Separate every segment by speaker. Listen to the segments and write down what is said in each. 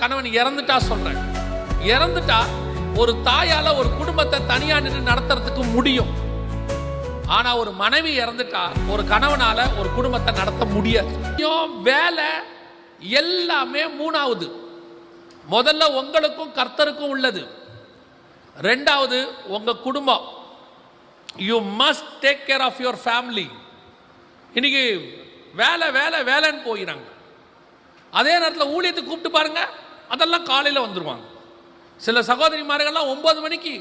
Speaker 1: கணவன் இறந்துட்டா சொல்றேன், இறந்துட்டா ஒரு தாயால ஒரு குடும்பத்தை தனியா நின்று நடத்துறதுக்கு முடியும். ஆனா ஒரு மனைவி இறந்துட்டா ஒரு கணவனால ஒரு குடும்பத்தை நடத்த முடியாது. வேலை எல்லாமே மூணாவது. முதல்ல உங்களுக்கும் கர்த்தருக்கும் உள்ளது. ரெண்டாவது உங்க குடும்பம். You must take care of your family. இன்னைக்கு வேலை வேலை வேலைன்னு போயிறாங்க. அதே நேரத்தில் ஊழியத்துக்கு கூப்பிட்டு பாருங்க, அதெல்லாம் காலையில் வந்துடுவாங்க. சில சகோதரிமார்கள்லாம் 9 மணிக்கு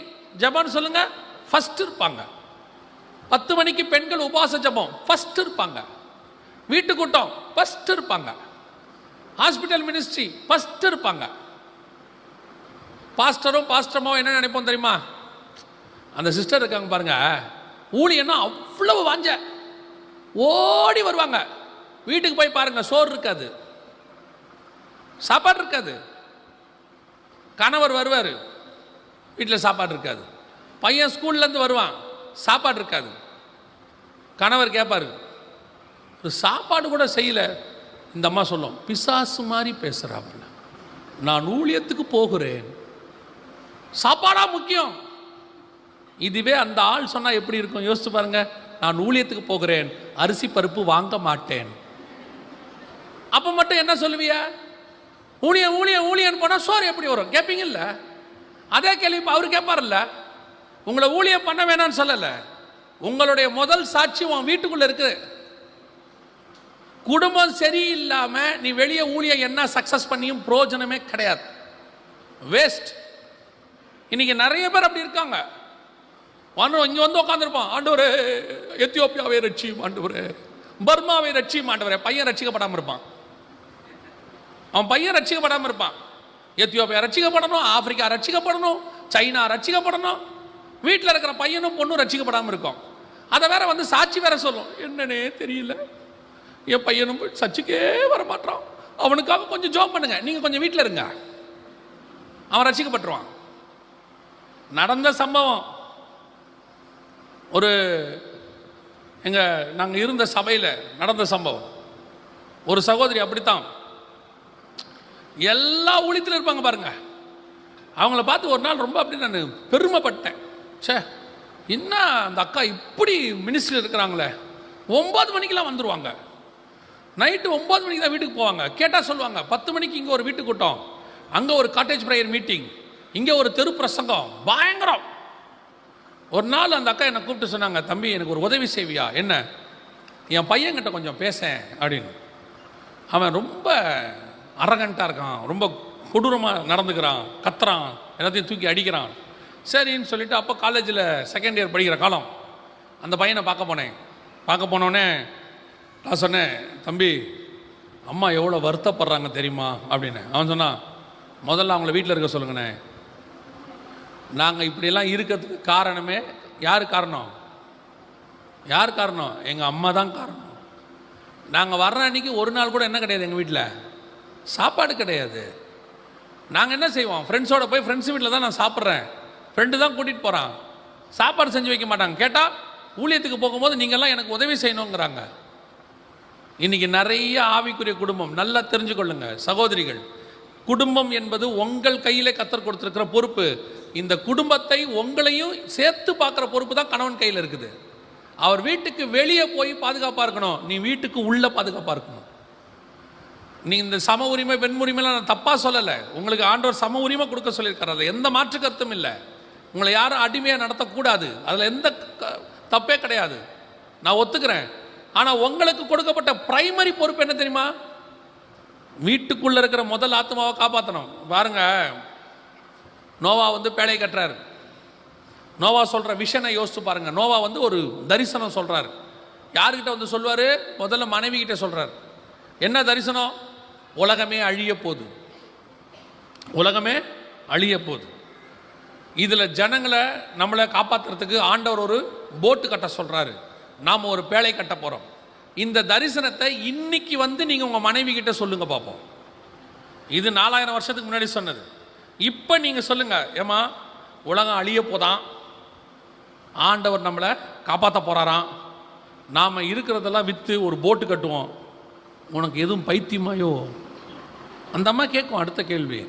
Speaker 1: ஜெபம்னு சொல்லுங்க, ஃபர்ஸ்ட் இருப்பாங்க. 10 மணிக்கு பெண்கள் உபவாச ஜெபம் ஃபர்ஸ்ட் இருப்பாங்க. வீட்டு கூட்டம் ஃபர்ஸ்ட் இருப்பாங்க. ஹாஸ்பிட்டல் மினிஸ்ட்ரி ஃபர்ஸ்ட் இருப்பாங்க. பாஸ்டரும் பாஸ்டரமோ என்ன நினைப்போம் தெரியுமா? அந்த சிஸ்டர் இருக்காங்க பாருங்க, ஊழியன்னா அவ்வளவு வாஞ்ச ஓடி வருவாங்க. வீட்டுக்கு போய் பாருங்க, சோறு இருக்காது, சாப்பாடு இருக்காது. கணவர் வருவார், வீட்டில் சாப்பாடு இருக்காது. பையன் ஸ்கூல்லேருந்து வருவான், சாப்பாடு இருக்காது. கணவர் கேட்பாரு, ஒரு சாப்பாடு கூட செய்யல. இந்த அம்மா சொல்லும், பிசாசு மாதிரி பேசுகிறாப்புல, நான் ஊழியத்துக்கு போகிறேன், சாப்பாடா முக்கியம். இதுவே அந்த ஆள் சொன்னால் எப்படி இருக்கும் யோசிச்சு பாருங்க. நான் ஊழியத்துக்கு போகிறேன், அரிசி பருப்பு வாங்க மாட்டேன். அப்போ மட்டும் என்ன சொல்லுவியா? ஊழியம் ஊழியம் ஊழியன்னு போனால் சோறு எப்படி வரும் கேட்பீங்கல்ல? அதே கேள்வி இப்போ அவர் கேட்பார்ல. உங்களை ஊழியம் பண்ண வேணான்னு சொல்லலை. உங்களுடைய முதல் சாட்சி உன் வீட்டுக்குள்ள இருக்கு. குடும்பம் சரியில்லாமல் நீ வெளியே ஊழியம் என்ன சக்சஸ் பண்ணியும் பிரயோஜனமே கிடையாது, வேஸ்ட். இன்னைக்கு நிறைய பேர் அப்படி இருக்காங்க. இங்கே வந்து உட்காந்துருப்பான், ஆண்டவரே எத்தியோப்பியாவை ரட்சியும் ஆண்டவரே, பர்மாவை ரட்சியும் ஆண்டவரே. பையன் ரட்சிக்கப்படாமல் இருப்பான், அவன் பையன் ரட்சிக்கப்படாமல் இருப்பான். எத்தியோப்பியா ரட்சிக்கப்படணும், ஆப்பிரிக்கா ரட்சிக்கப்படணும், சைனா ரட்சிக்கப்படணும். வீட்டில் இருக்கிற பையனும் பொண்ணும் ரட்சிக்கப்படாமல் இருக்கும். அதை வேற வந்து சாட்சி வேற சொல்லும், என்னன்னே தெரியல, என் பையனும் சர்ச்சுக்கே வர மாட்டான், அவனுக்காக கொஞ்சம் ஜோம் பண்ணுங்க, நீங்க கொஞ்சம் வீட்டில் இருங்க, அவன் ரட்சிக்கப்பட்டுருவான். நடந்த சம்பவம். ஒரு நாங்கள் இருந்த சபையில் நடந்த சம்பவம். ஒரு சகோதரி அப்படித்தான், எல்லா ஊழியத்திலும் இருப்பாங்க பாருங்க. அவங்கள பார்த்து ஒரு நாள் ரொம்ப அப்படி நான் பெருமைப்பட்டேன். சே, என்ன அந்த அக்கா இப்படி மினிஸ்ட்ரியில் இருக்கிறாங்களே. 9 மணிக்கெலாம் வந்துடுவாங்க, நைட்டு 9 மணிக்கு தான் வீட்டுக்கு போவாங்க. கேட்டால் சொல்லுவாங்க, 10 மணிக்கு இங்கே ஒரு வீட்டு கூட்டம், அங்கே ஒரு காட்டேஜ் ப்ரேயர் மீட்டிங், இங்கே ஒரு தெரு பிரசங்கம், பயங்கரம். ஒரு நாள் அந்த அக்கா என்னை கூப்பிட்டு சொன்னாங்க, தம்பி எனக்கு ஒரு உதவி செய்வியா? என்ன? என் பையன்கிட்ட கொஞ்சம் பேசேன் அப்படின்னு. அவன் ரொம்ப அரகண்டாக இருக்கான், ரொம்ப கொடூரமாக நடந்துக்கிறான், கத்துறான், எல்லாத்தையும் தூக்கி அடிக்கிறான். சரின்னு சொல்லிட்டு அப்போ காலேஜில் செகண்ட் இயர் படிக்கிற காலம், அந்த பையனை பார்க்க போனேன். பார்க்க போனோடனே நான் சொன்னேன், தம்பி அம்மா எவ்வளோ வருத்தப்படுறாங்க தெரியுமா அப்படின்னு. அவன் சொன்னான், முதல்ல அவங்கள வீட்டில் இருக்க சொல்லுங்கண்ணே. நாங்கள் இப்படியெல்லாம் இருக்கிறதுக்கு காரணமே யார் காரணம்? யார் காரணம்? எங்கள் அம்மா தான் காரணம். நாங்கள் வர்ற அன்றைக்கி ஒரு நாள் கூட என்ன கிடையாது, எங்கள் வீட்டில் சாப்பாடு கிடையாது. நாங்கள் என்ன செய்வோம், ஃப்ரெண்ட்ஸோடு போய் ஃப்ரெண்ட்ஸ் வீட்டில் தான் நான் சாப்பிட்றேன், ஃப்ரெண்டு தான் கூட்டிகிட்டு போகிறான், சாப்பாடு செஞ்சு வைக்க மாட்டாங்க. கேட்டால் ஊழியத்துக்கு போகும்போது நீங்கள்லாம் எனக்கு உதவி செய்யணுங்கிறாங்க. இன்றைக்கி நிறைய ஆவிக்குரிய குடும்பம். நல்லா தெரிஞ்சுக்கொள்ளுங்க சகோதரிகள், குடும்பம் என்பது உங்கள் கையிலே கர்த்தர் கொடுத்துருக்கிற பொறுப்பு. இந்த குடும்பத்தை உங்களையும் சேர்த்து பார்க்குற பொறுப்பு தான் கணவன் கையில் இருக்குது. அவர் வீட்டுக்கு வெளியே போய் பாதுகாப்பாக இருக்கணும், நீ வீட்டுக்கு உள்ள பாதுகாப்பாக இருக்கணும். நீ இந்த சம உரிமை பெண் உரிமைலாம் நான் தப்பாக சொல்லலை. உங்களுக்கு ஆண்டவர் சம உரிமை கொடுக்க சொல்லியிருக்காரு, அதில் எந்த மாற்று கருத்தும் இல்லை. உங்களை யாரும் அடிமையாக நடத்தக்கூடாது, அதில் எந்த தப்பே கிடையாது, நான் ஒத்துக்கிறேன். ஆனால் உங்களுக்கு கொடுக்கப்பட்ட பிரைமரி பொறுப்பு என்ன தெரியுமா? வீட்டுக்குள்ளே இருக்கிற முதல் ஆத்மாவை காப்பாற்றணும். பாருங்க, நோவா வந்து பேழை கட்டுறாரு. நோவா சொல்கிற விஷனை யோசித்து பாருங்க. நோவா வந்து ஒரு தரிசனம் சொல்கிறாரு. யாருக்கிட்ட வந்து சொல்வார்? முதல்ல மனைவி கிட்ட சொல்கிறார். என்ன தரிசனம்? உலகமே அழிய போகுது, உலகமே அழிய போகுது. இதில் ஜனங்களை நம்மளை காப்பாற்றுறதுக்கு ஆண்டவர் ஒரு போட்டு கட்ட சொல்கிறாரு, நாம் ஒரு பேழை கட்ட போகிறோம். இந்த தரிசனத்தை இன்னைக்கு வந்து நீங்கள் உங்கள் மனைவி கிட்ட சொல்லுங்கள் பார்ப்போம். இது 4000 வருஷத்துக்கு முன்னாடி சொன்னது. இப்போ நீங்கள் சொல்லுங்கள், ஏமா உலகம் அழிய போதான், ஆண்டவர் நம்மளை காப்பாற்ற போகிறாராம், நாம் இருக்கிறதெல்லாம் விற்று ஒரு போட்டு கட்டுவோம், உனக்கு எதுவும் பைத்தியமாயோ அந்த அம்மா கேட்கும் அடுத்த கேள்வி,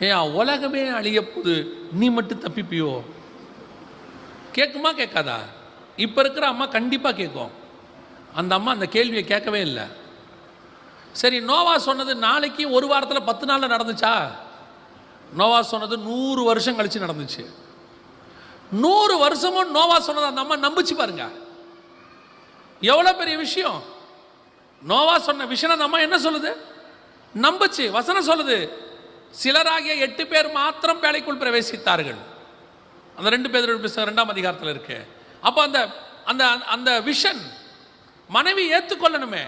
Speaker 1: ஏன் உலகமே அழியப்போது, நீ மட்டும் தப்பிப்பியோ? கேட்குமா கேட்காதா? இப்போ இருக்கிற அம்மா கண்டிப்பாக கேட்கும். அந்த அம்மா அந்த கேள்வியை கேட்கவே இல்லை. சரி, நோவா சொன்னது நாளைக்கு ஒரு வாரத்தில் 10 நாளில் நடந்துச்சா? நோவா சொன்னது 100 வருஷம் கழிச்சு நடந்துச்சு. 100 வருஷமும் நோவா சொன்னது அந்த அம்மா நம்பிச்சு பாருங்க. எவ்வளோ பெரிய விஷயம்! நோவா சொன்ன விஷயம் அந்த அம்மா என்ன சொல்லுது? நம்புச்சு. வசனம் சொல்லுது, சிலராகிய 8 பேர் மாத்திரம் பேழைக்குள் பிரவேசித்தார்கள். அந்த 2 பேர் 2ஆம் அதிகாரத்தில் இருக்கு. அப்போ அந்த அந்த அந்த விஷன் மனைவி ஏற்றுக்கொள்ளணுமே.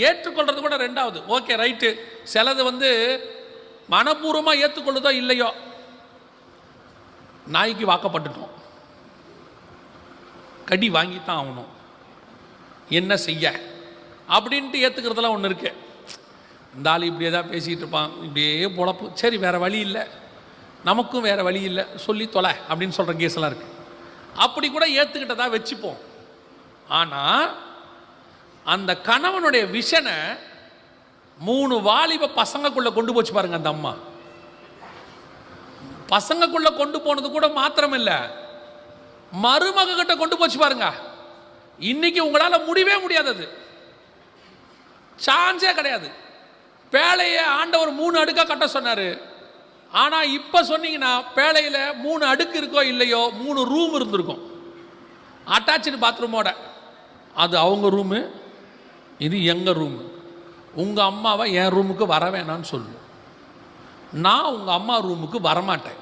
Speaker 1: ஏற்றுக்கொள்றது கூட ரெண்டாவது. Okay, right. சிலது மனப்பூர்வமாக ஏற்றுக்கொள்ளுதோ இல்லையோ, நாய்க்கு வாக்கப்பட்டுட்டோம், கடி வாங்கித்தான் ஆகணும், என்ன செய்ய அப்படின்ட்டு ஏற்றுக்கிறதுலாம் ஒன்று இருக்கு. இந்த ஆள் இப்படியே தான் பேசிகிட்டு இருப்பான், இப்படியே பொழப்பு, சரி வேறு வழி இல்லை, நமக்கும் வேறு வழி இல்லை, சொல்லி தொலை அப்படின்னு சொல்கிற கேஸ்லாம் இருக்குது. அப்படி கூட ஏற்றுக்கிட்டதா வச்சுப்போம். ஆனால் அந்த கணவனுடைய விஷனை 3 வாலிப பசங்கக்குள்ளே கொண்டு போச்சு பாருங்க அந்த அம்மா. பசங்கக்குள்ளே கொண்டு போனது கூட மாத்திரம் இல்லை, மருமக கிட்ட கொண்டு போச்சு பாருங்க. இன்னைக்கு உங்களால் முடியவே முடியாதது, சான்ஸே கிடையாது. பேழையை ஆண்டவர் 3 அடுக்கா கட்ட சொன்னார். ஆனால் இப்போ சொன்னீங்கன்னா பேழையில் 3 அடுக்கு இருக்கோ இல்லையோ 3 ரூம் இருந்திருக்கும், அட்டாச்சு பாத்ரூமோட. அது அவங்க ரூமு, இது எங்கள் ரூமு. உங்கள் அம்மாவை என் ரூமுக்கு வர வேணான்னு சொல்லு, நான் உங்கள் அம்மா ரூமுக்கு வரமாட்டேன்.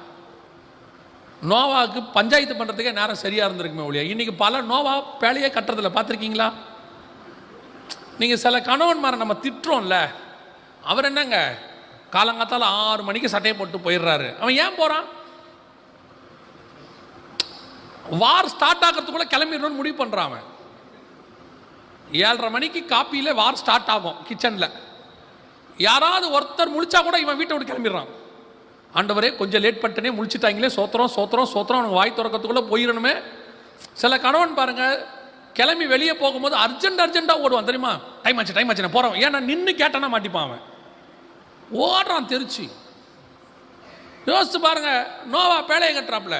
Speaker 1: நோவாவுக்கு பஞ்சாயத்து பண்ணுறதுக்கே நேரம் சரியாக இருந்திருக்குமே ஒழியா இன்றைக்கி பல நோவா பேழையே கட்டுறதில்ல. பார்த்துருக்கீங்களா? நீங்கள் சில கணவன்மாரை நம்ம திட்டுறோம்ல, அவர் என்னங்க காலங்காத்தால் 6 மணிக்கு சட்டையை போட்டு போயிடுறாரு. அவன் ஏன் போகிறான்? வார் ஸ்டார்ட் ஆகிறதுக்குள்ளே கிளம்பிடணும்னு முடிவு பண்ணுறான். அவன் 7:30 மணிக்கு காப்பியில் வார் ஸ்டார்ட் ஆகும் கிச்சனில். யாராவது ஒருத்தர் முழிச்சா கூட இவன் வீட்டை விட்டு கிளம்பிடுறான். ஆண்டவரே கொஞ்சம் லேட் பண்ணிட்டனே, முழிச்சிட்டாங்களே, சோத்திரம் சோத்திரம் சோத்திரம், அவனுக்கு வாய் திறக்கிறதுக்குள்ளே போயிடணுமே. சில கணவன் பாருங்கள், கிளம்பி வெளியே போகும்போது அர்ஜென்ட்டாக ஓடுவான் தெரியுமா? டைம் ஆச்சு நான் போகிறோம். ஏன் நான் நின்று கேட்டேன்னா மாட்டிப்பான். அவன் ஓடுறான் தெரிச்சு. யோசிச்சு பாருங்க, நோவா பேழையை கட்டுறாப்புல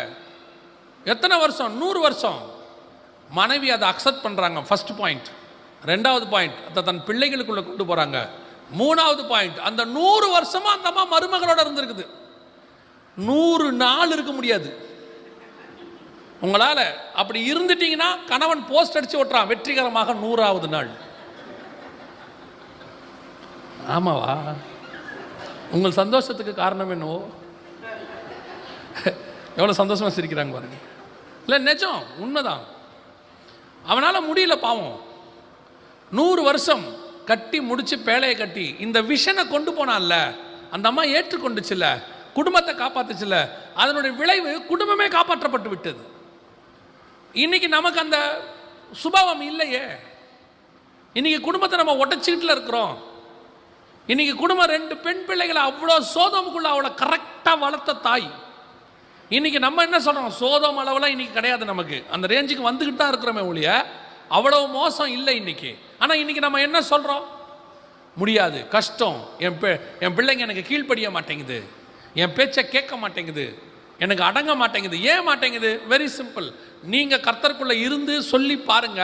Speaker 1: எத்தனை வருஷம்? 100 வருஷம். மனைவி அதை அக்செப்ட் பண்ணுறாங்க, ஃபர்ஸ்ட் பாயிண்ட். 2வது பாயிண்ட், அதை தன் பிள்ளைகளுக்குள்ளே கொண்டு போகிறாங்க. 3வது பாயிண்ட், அந்த 100 வருஷமா அந்த அம்மா மருமகளோட இருந்திருக்குது. 100 நாள் இருக்க முடியாது உங்களால். அப்படி இருந்துட்டீங்கன்னா கணவன் போஸ்ட் அடிச்சு ஓட்டுறான், வெற்றிகரமாக 100வது நாள். ஆமாவா? உங்கள் சந்தோஷத்துக்கு காரணம் என்னவோ? எவ்வளோ சந்தோஷமாக சிரிக்கிறாங்க பாருங்க. இல்லை, நிஜம், உண்மைதான். அவனால் முடியல பாவம். 100 வருஷம் கட்டி முடிச்சு பேழையை கட்டி இந்த விஷனை கொண்டு போனான்ல, அந்த அம்மா ஏற்றுக்கொண்டுச்சுல, குடும்பத்தை காப்பாத்துச்சுல, அதனுடைய விளைவு குடும்பமே காப்பாற்றப்பட்டு விட்டது. இன்னைக்கு நமக்கு அந்த சுபாவம் இல்லையே. இன்னைக்கு குடும்பத்தை நம்ம உடைச்சிக்கிட்டுல இருக்கிறோம். இன்னைக்கு குடும்பம் 2 பெண் பிள்ளைகளை அவ்வளோ சோதோமுக்குள்ள அவ்வளோ கரெக்டாக வளர்த்த தாய். இன்னைக்கு நம்ம என்ன சொல்கிறோம்? சோதோம் அளவுலாம் இன்னைக்கு கிடையாது, நமக்கு அந்த ரேஞ்சுக்கு வந்துக்கிட்டு தான் இருக்கிறோமே ஒழிய அவ்வளவு மோசம் இல்லை இன்னைக்கு. ஆனால் இன்னைக்கு நம்ம என்ன சொல்கிறோம்? முடியாது, கஷ்டம், என் பிள்ளைங்க எனக்கு கீழ்ப்படிய மாட்டேங்குது, என் பேச்சை கேட்க மாட்டேங்குது, எனக்கு அடங்க மாட்டேங்குது. ஏன் மாட்டேங்குது? Very simple. நீங்கள் கர்த்தருக்குள்ளே இருந்து சொல்லி பாருங்க,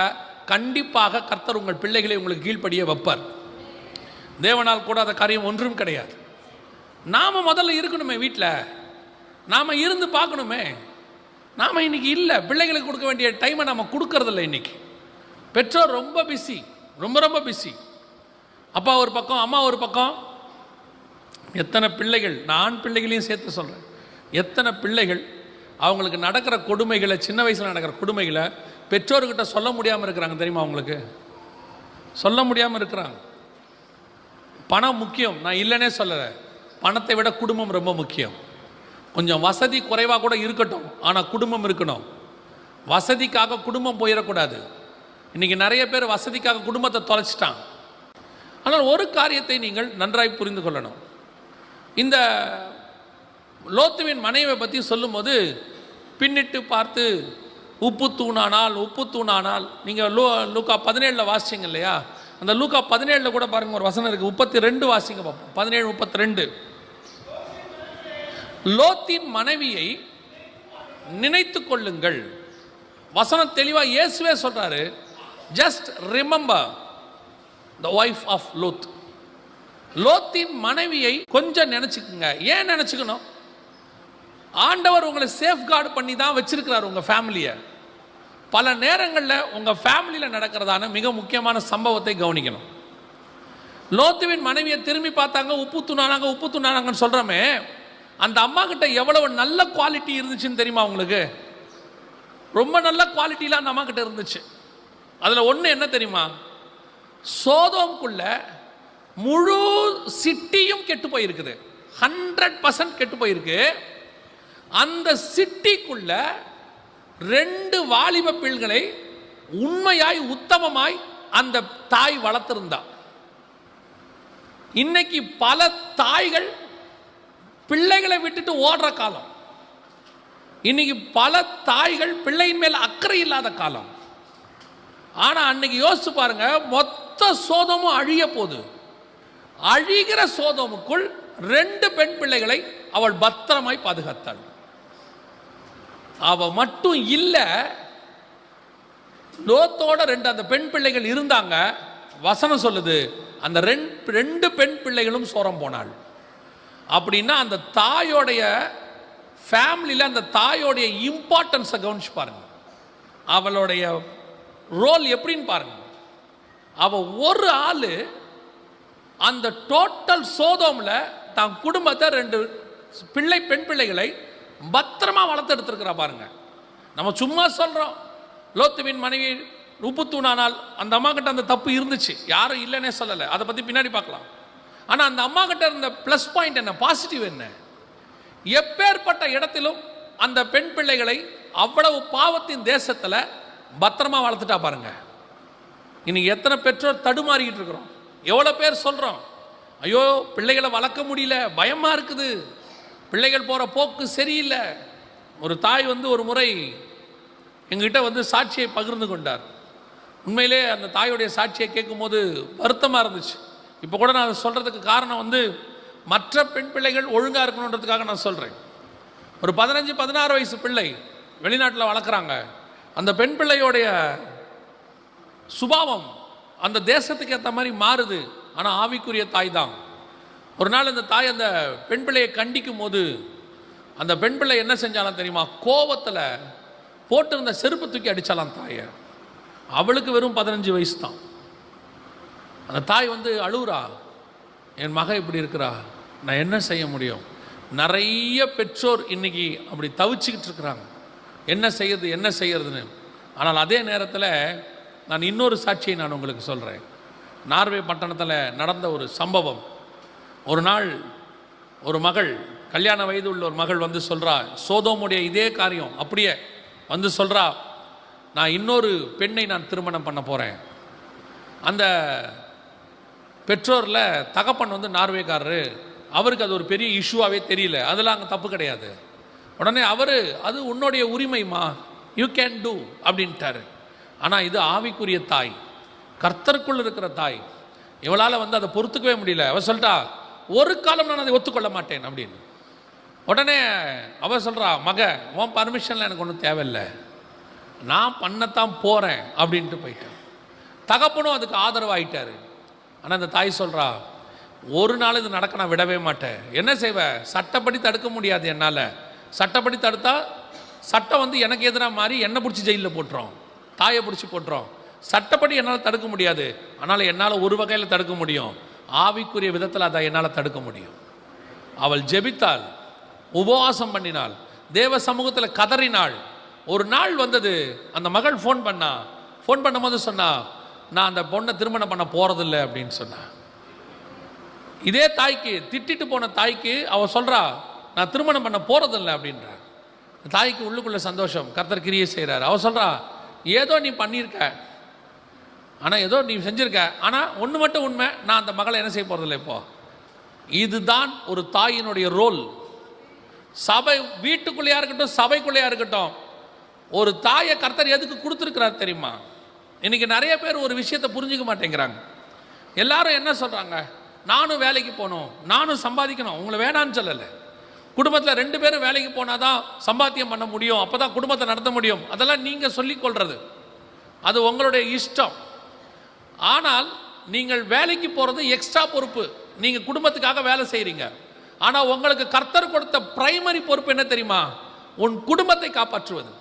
Speaker 1: கண்டிப்பாக கர்த்தர் உங்கள் பிள்ளைகளை உங்களுக்கு கீழ்ப்படிய வைப்பார். தேவனால் கூடாத காரியம் ஒன்றும் கிடையாது. நாம் முதல்ல இருக்கணுமே வீட்டில், நாம் இருந்து பார்க்கணுமே. நாம் இன்னைக்கு இல்லை, பிள்ளைகளுக்கு கொடுக்க வேண்டிய டைமை நம்ம கொடுக்கறதில்ல. இன்னைக்கு பெற்றோர் ரொம்ப பிஸி, ரொம்ப பிஸி. அப்பா ஒரு பக்கம், அம்மா ஒரு பக்கம். எத்தனை பிள்ளைகள், நான் பிள்ளைகளையும் சேர்த்து சொல்கிறேன், எத்தனை பிள்ளைகள் அவங்களுக்கு நடக்கிற கொடுமைகளை, சின்ன வயசில் நடக்கிற கொடுமைகளை பெற்றோர்கிட்ட சொல்ல முடியாமல் இருக்கிறாங்க தெரியுமா? அவங்களுக்கு சொல்ல முடியாமல் இருக்கிறாங்க. பணம் முக்கியம், நான் இல்லைன்னே சொல்லலை. பணத்தை விட குடும்பம் ரொம்ப முக்கியம். கொஞ்சம் வசதி குறைவாக கூட இருக்கட்டும், ஆனால் குடும்பம் இருக்கணும். வசதிக்காக குடும்பம் போயிடக்கூடாது. இன்றைக்கி நிறைய பேர் வசதிக்காக குடும்பத்தை தொலைச்சிட்டான். ஆனால் ஒரு காரியத்தை நீங்கள் நன்றாய் புரிந்து கொள்ளணும். இந்த லோத்துவின் மனைவியை பற்றி சொல்லும்போது பின்னிட்டு பார்த்து உப்பு தூணானால், நீங்கள் லூக்கா 17 வாசிச்சிங்க இல்லையா? அந்த லூக்கா 17 கூட பாருங்க, ஒரு வசனம் இருக்கு, 32 வாசிங்க பார்ப்போம். 17:32. லோத்தின் மனைவியை நினைத்து கொள்ளுங்கள். வசனம் தெளிவா இயேசுவே சொல்றாரு, just remember the wife of Lot. லோத்தின் மனைவியை கொஞ்சம் நினைச்சுக்குங்க. ஏன் நினைச்சுக்கணும்? ஆண்டவர் உங்களை சேஃப்கார்டு பண்ணி தான் வச்சிருக்கிறார் உங்க ஃபேமிலியை. பல நேரங்களில் உங்கள் ஃபேமிலியில் நடக்கிறதான மிக முக்கியமான சம்பவத்தை கவனிக்கணும். லோத்துவின் மனைவியை திரும்பி பார்த்தாங்க, உப்பு தூணானாங்கன்னு சொல்கிறோமே, அந்த அம்மா கிட்ட எவ்வளவு நல்ல குவாலிட்டி இருந்துச்சுன்னு தெரியுமா உங்களுக்கு? ரொம்ப நல்ல குவாலிட்டியில் அந்த அம்மா கிட்ட இருந்துச்சு. அதில் ஒன்று என்ன தெரியுமா? சோதோம்குள்ள முழு சிட்டியும் கெட்டு போயிருக்குது, 100% கெட்டு போயிருக்கு. அந்த சிட்டிக்குள்ள 2 வாலிப பிள்ளைகளை உண்மையாய் உத்தமமாய் அந்த தாய் வளர்த்திருந்தா. இன்னைக்கு பல தாய்கள் பிள்ளைகளை விட்டுட்டு ஓடுற காலம். இன்னைக்கு பல தாய்கள் பிள்ளையின் மேல் அக்கறை இல்லாத காலம். ஆனா அன்னைக்கு யோசிச்சு பாருங்க, மொத்த சோதமும் அழிய போகுது. அழிகிற சோதமுக்குள் 2 பெண் பிள்ளைகளை அவள் பத்திரமாய் பாதுகாத்தாள். அவ மட்டும் இல்ல, லோத்தோட 2 அந்த பெண் பிள்ளைகள் இருந்தாங்க. வசனம் சொல்லுது, அந்த 2 பெண் பிள்ளைகளும் சோரம் போனாள். அப்படின்னா அந்த தாயோடைய ஃபேமிலியில் அந்த தாயோடைய இம்பார்ட்டன்ஸை கவனிச்சு பாருங்க. அவளுடைய ரோல் எப்படின்னு பாருங்க. அவ ஒரு ஆளு அந்த டோட்டல் சோதோம்ல தான் குடும்பத்தை 2 பெண் பிள்ளைகளை பத்திரமா வளர்த்து எடுத்திருக்கிறா பாருங்க. நம்ம சும்மா சொல்றோம், லோத்துவின் மனைவி உப்பு தூணானால் அந்த அம்மா கிட்ட அந்த தப்பு இருந்துச்சு, யாரும் இல்லைன்னே சொல்லலை, அதை பத்தி பின்னாடி பார்க்கலாம். ஆனா அந்த அம்மா கிட்ட இருந்த பிளஸ் பாயிண்ட் என்ன, பாசிட்டிவ் என்ன? எப்பேற்பட்ட இடத்திலும் அந்த பெண் பிள்ளைகளை அவ்வளவு பாவத்தின் தேசத்துல பத்திரமா வளர்த்துட்டா பாருங்க. இன்னைக்கு எத்தனை பெற்றோர் தடுமாறிக்கிட்டு இருக்கிறோம். எவ்வளவு பேர் சொல்றோம், ஐயோ பிள்ளைகளை வளர்க்க முடியல, பயமா இருக்குது, பிள்ளைகள் போற போக்கு சரியில்லை. ஒரு தாய் ஒரு முறை எங்ககிட்ட சாட்சியை பகிர்ந்து கொண்டார். உண்மையிலே அந்த தாயோடைய சாட்சியை கேட்கும் போது வருத்தமா இருந்துச்சு. இப்போ கூட நான் சொல்றதுக்கு காரணம் மற்ற பெண் பிள்ளைகள் ஒழுங்கா இருக்கணுன்றதுக்காக நான் சொல்றேன். ஒரு 15-16 வயசு பிள்ளை வெளிநாட்டில் வளர்க்குறாங்க. அந்த பெண் பிள்ளையோடைய சுபாவம் அந்த தேசத்துக்கு ஏற்ற மாதிரி மாறுது. ஆனால் ஆவிக்குரிய தாய் தான். ஒரு நாள் அந்த தாய் அந்த பெண் பிள்ளையை கண்டிக்கும் போது அந்த பெண் பிள்ளை என்ன செஞ்சாலும் தெரியுமா? கோபத்தில் போட்டிருந்த செருப்பு தூக்கி அடிச்சாலாம் தாயை. அவளுக்கு வெறும் 15 வயசு தான். அந்த தாய் அழுவுறா, என் மக இப்படி இருக்கிறா, நான் என்ன செய்ய முடியும்? நிறைய பெற்றோர் இன்னைக்கு அப்படி தவிச்சுக்கிட்டு இருக்கிறாங்க, என்ன செய்யறதுன்னு. ஆனால் அதே நேரத்தில் நான் இன்னொரு சாட்சியை நான் உங்களுக்கு சொல்கிறேன். நார்வே பட்டணத்தில் நடந்த ஒரு சம்பவம். ஒரு நாள் ஒரு மகள், கல்யாண வயது உள்ள ஒரு மகள் சொல்கிறா, சோதோமுடைய இதே காரியம் அப்படியே சொல்கிறா, நான் இன்னொரு பெண்ணை நான் திருமணம் பண்ண போகிறேன். அந்த பெற்றோரில் தகப்பன் நார்வேக்காரரு, அவருக்கு அது ஒரு பெரிய இஷ்யூவாகவே தெரியல, அதெல்லாம் அங்கே தப்பு கிடையாது. உடனே அவர், அது உன்னுடைய உரிமைமா, யூ கேன் டூ அப்படின்ட்டாரு. ஆனால் இது ஆவிக்குரிய தாய், கர்த்தருக்குள் இருக்கிற தாய். இவளால் அதை பொறுத்துக்கவே முடியல. அவ சொல்லிட்டா, ஒரு காலம் நான் அதை ஒத்துக்கொள்ள மாட்டேன் அப்படின்னு. உடனே அவ சொல்கிறா, மக உன் பர்மிஷன்லாம் எனக்கு ஒன்றும் தேவையில்லை, நான் பண்ணத்தான் போகிறேன் அப்படின்ட்டு போயிட்டேன். தகப்பனும் அதுக்கு ஆதரவாயிட்டாரு. ஆனால் அந்த தாய் சொல்கிறா, ஒரு நாள் இது நடக்க நான் விடவே மாட்டேன். என்ன செய்வேன்? சட்டப்படி தடுக்க முடியாது என்னால். சட்டப்படி தடுத்தா சட்டம் எனக்கு எதிராக மாறி என்னை பிடிச்சி ஜெயிலில் போட்டுரும், தாயை பிடிச்சி போட்டுரும். சட்டப்படி என்னால் தடுக்க முடியாது, ஆனால் என்னால் ஒரு வகையில் தடுக்க முடியும், ஆவிக்குரிய விதத்தில் அதை என்னால் தடுக்க முடியும். அவள் ஜெபித்தாள், உபவாசம் பண்ணினாள், தேவ சமூகத்தில் கதறினாள். ஒரு நாள் வந்தது, அந்த மகள் ஃபோன் பண்ணும்போது சொன்னா, நான் அந்த பொண்ணை திருமணம் பண்ண போறதில்லை அப்படின்னு சொன்னா. இதே தாய்க்கு, திட்டிட்டு போன தாய்க்கு அவ சொல்றா, நான் திருமணம் பண்ண போறதில்லை அப்படின்ற. தாய்க்கு உள்ளுக்குள்ள சந்தோஷம், கர்த்தர் கிரியை செய்கிறார். அவ சொல்றா, ஏதோ நீ பண்ணியிருக்க, ஆனால் ஏதோ நீ செஞ்சிருக்க, ஆனால் ஒன்று மட்டும் உண்மை, நான் அந்த மகளை என்ன செய்ய போறதில்லை. இப்போ இதுதான் ஒரு தாயினுடைய ரோல். சபை வீட்டுக்குள்ளேயா இருக்கட்டும், சபைக்குள்ளேயா இருக்கட்டும், ஒரு தாயை கர்த்தர் எதுக்கு கொடுத்துருக்கிறார் தெரியுமா? இன்னைக்கு நிறைய பேர் ஒரு விஷயத்தை புரிஞ்சுக்க மாட்டேங்கிறாங்க. எல்லாரும் என்ன சொல்கிறாங்க? நானும் வேலைக்கு போகணும், நானும் சம்பாதிக்கணும். உங்களை வேணான்னு சொல்லலை. குடும்பத்தில் 2 பேரும் வேலைக்கு போனால் தான் சம்பாத்தியம் பண்ண முடியும், அப்போ தான் குடும்பத்தை நடத்த முடியும். அதெல்லாம் நீங்கள் சொல்லிக்கொள்வது, அது உங்களுடைய இஷ்டம். ஆனால் நீங்கள் வேலைக்கு போகிறது எக்ஸ்ட்ரா பொறுப்பு. நீங்கள் குடும்பத்துக்காக வேலை செய்கிறீங்க. ஆனால் உங்களுக்கு கர்த்தர் கொடுத்த பிரைமரி பொறுப்பு என்ன தெரியுமா? உன் குடும்பத்தை காப்பாற்றுவது.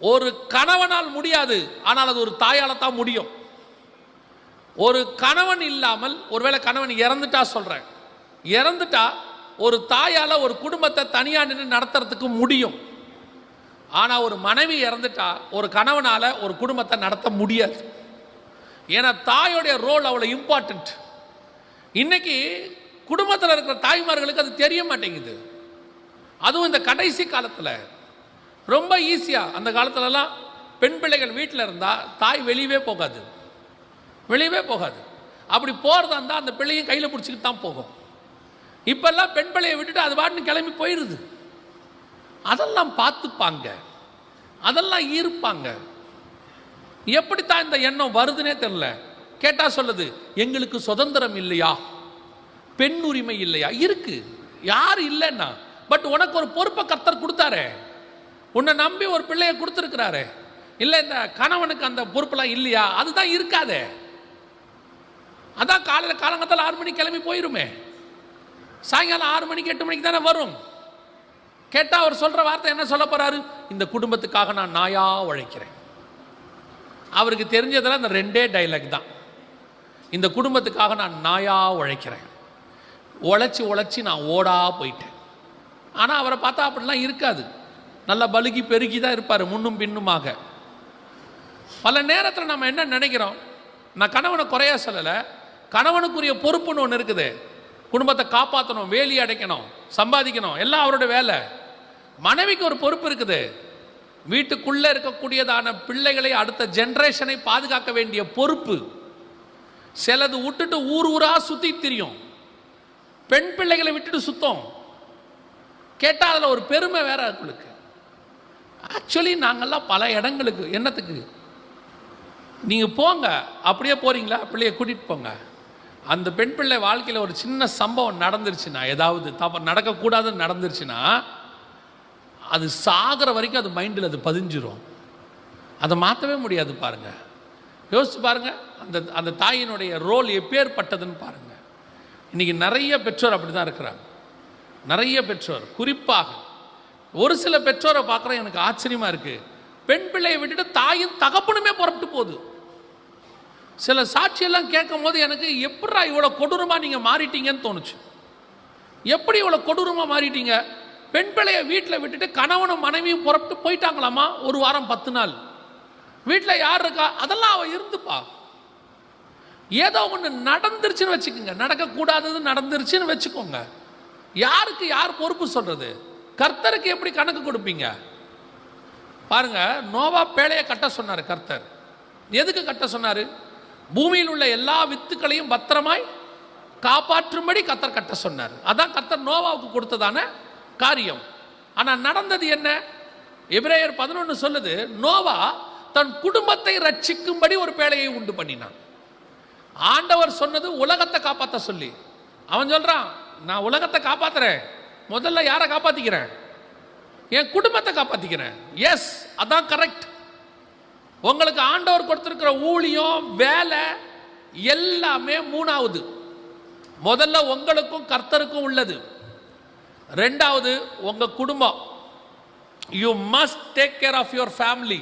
Speaker 1: ஒரு கணவனால் முடியாது, ஆனால் அது ஒரு தாயால் தான் முடியும். ஒரு கணவன் இல்லாமல், ஒருவேளை கணவன் இறந்துட்டா சொல்கிறேன், இறந்துட்டா ஒரு தாயால் ஒரு குடும்பத்தை தனியாக நின்று நடத்துறதுக்கு முடியும். ஆனால் ஒரு மனைவி இறந்துட்டா ஒரு கணவனால் ஒரு குடும்பத்தை நடத்த முடியாது. ஏன்னா தாயோடைய ரோல் அவ்வளோ இம்பார்ட்டன்ட். இன்னைக்கு குடும்பத்தில் இருக்கிற தாய்மார்களுக்கு அது தெரிய மாட்டேங்குது. அதுவும் இந்த கடைசி காலத்தில் ரொம்ப ஈஸியாக. அந்த காலத்துலலாம் பெண் பிள்ளைகள் வீட்டில் இருந்தால் தாய் வெளியவே போகாது. அப்படி போகிறதா இருந்தால் அந்த பிள்ளையும் கையில் பிடிச்சிக்கிட்டு தான் போகும். இப்பெல்லாம் பெண் பிள்ளையை விட்டுட்டு அது பாட்டுன்னு கிளம்பி போயிடுது. அதெல்லாம் பார்த்துப்பாங்க, அதெல்லாம் இருப்பாங்க. எப்படித்தான் இந்த எண்ணம் வருதுன்னே தெரியல. கேட்டால் சொல்லுது, எங்களுக்கு சுதந்திரம் இல்லையா, பெண் உரிமை இல்லையா? இருக்கு, யார் இல்லைன்னா. பட் உனக்கு ஒரு பொறுப்பை கர்த்தர் கொடுத்தாரே, உன்னை நம்பி ஒரு பிள்ளையை கொடுத்துருக்கிறாரு. இல்லை இந்த கணவனுக்கு அந்த பொறுப்பெல்லாம் இல்லையா? அதுதான் இருக்காதே. அதான் காலையில் காலங்கத்தில் 6 மணிக்கு கிளம்பி போயிருமே, சாயங்காலம் 6 மணிக்கு 8 மணிக்கு தானே வரும். கேட்டால் அவர் சொல்கிற வார்த்தை என்ன சொல்ல போகிறாரு? இந்த குடும்பத்துக்காக நான் நாயா உழைக்கிறேன். அவருக்கு தெரிஞ்சதெல்லாம் இந்த 2 டைலாக் தான். இந்த குடும்பத்துக்காக நான் நாயா உழைக்கிறேன், உழைச்சி நான் ஓடா போயிட்டேன். ஆனால் அவரை பார்த்தா அப்படிலாம் இருக்காது. நல்லா பலுகி பெருகி தான் இருப்பார், முன்னும் பின்னுமாக. பல நேரத்தில் நம்ம என்ன நினைக்கிறோம்? நான் கணவனை குறையா சொல்லலை, கணவனுக்குரிய பொறுப்புன்னு ஒன்று இருக்குது. குடும்பத்தை காப்பாற்றணும், வேலி அடைக்கணும், சம்பாதிக்கணும், எல்லாம் அவரோட வேலை. மனைவிக்கு ஒரு பொறுப்பு இருக்குது. வீட்டுக்குள்ளே இருக்கக்கூடியதான பிள்ளைகளை, அடுத்த ஜென்ரேஷனை பாதுகாக்க வேண்டிய பொறுப்பு. சிலது விட்டுட்டு ஊராக சுற்றி திரியும், பெண் பிள்ளைகளை விட்டுட்டு சுத்தம். கேட்டால் அதில் ஒரு பெருமை வேற உங்களுக்கு. ஆக்சுவலி நாங்கள்லாம் பல இடங்களுக்கு, என்னத்துக்கு நீங்கள் போங்க, அப்படியே போகிறீங்களா, பிள்ளையை கூட்டிகிட்டு போங்க. அந்த பெண் பிள்ளை வாழ்க்கையில் ஒரு சின்ன சம்பவம் நடந்துருச்சுன்னா, ஏதாவது நடக்கக்கூடாதுன்னு நடந்துருச்சுன்னா, அது சாகிற வரைக்கும் அது மைண்டில் அது பதிஞ்சிரும். அதை மாற்றவே முடியாது. பாருங்கள், யோசிச்சு பாருங்கள், அந்த தாயினுடைய ரோல் எப்பேற்பட்டதுன்னு பாருங்கள். இன்றைக்கி நிறைய பெற்றோர் அப்படி தான் இருக்கிறாங்க. நிறைய பெற்றோர், குறிப்பாக ஒரு சில பெற்றோரை பார்க்குறேன், எனக்கு ஆச்சரியமாக இருக்குது. பெண் பிள்ளையை விட்டுட்டு தாயும் தகப்பனுமே புறப்பட்டு போகுது. சில சாட்சியெல்லாம் கேட்கும் போது எனக்கு எப்படா இவ்வளோ கொடூரமாக நீங்கள் மாறிட்டீங்கன்னு தோணுச்சு. எப்படி இவ்வளோ கொடூரமாக மாறிட்டீங்க? பெண் பிள்ளையை வீட்டில் விட்டுட்டு கணவனும் மனைவியும் புறப்பட்டு போயிட்டாங்களாமா. 1 வாரம் 10 நாள் வீட்டில் யார் இருக்கா? அதெல்லாம் அவள் இருந்துப்பா. ஏதோ ஒன்று நடந்துருச்சுன்னு வச்சுக்கோங்க, நடக்கக்கூடாதது நடந்துருச்சுன்னு வச்சுக்கோங்க. யாருக்கு யார் பொறுப்பு சொல்றது? கர்த்தருக்கு எப்படி கணக்கு கொடுப்பீங்க? பாருங்க, நோவா பேழையை கட்ட சொன்னார் கர்த்தர். எதுக்கு கட்ட சொன்னார்? பூமியில் உள்ள எல்லா வித்துக்களையும் பத்திரமாய் காப்பாற்றும்படி கர்த்தர் கட்ட சொன்னார். அதான் கர்த்தர் நோவாவுக்கு கொடுத்ததான காரியம். ஆனால் நடந்தது என்ன? எபிரேயர் 11 சொல்லுது, நோவா தன் குடும்பத்தை ரட்சிக்கும்படி ஒரு பேழையை உண்டு பண்ணினான். ஆண்டவர் சொன்னது உலகத்தை காப்பாற்ற சொல்லி. அவன் சொல்றான், நான் உலகத்தை காப்பாத்துறேன், முதல்ல யாரை காப்பாத்திக்கிறேன்? என் குடும்பத்தை காப்பாத்திக்கிறேன். எஸ், அதான் கரெக்ட். உங்களுக்கு ஆண்டவர் கொடுத்திருக்கிற ஊழியம், வேலை எல்லாமே 3வது. முதல்ல உங்களுக்கும் கர்த்தருக்கும் உள்ளது. 2வது உங்க குடும்பம். You must take care of your family.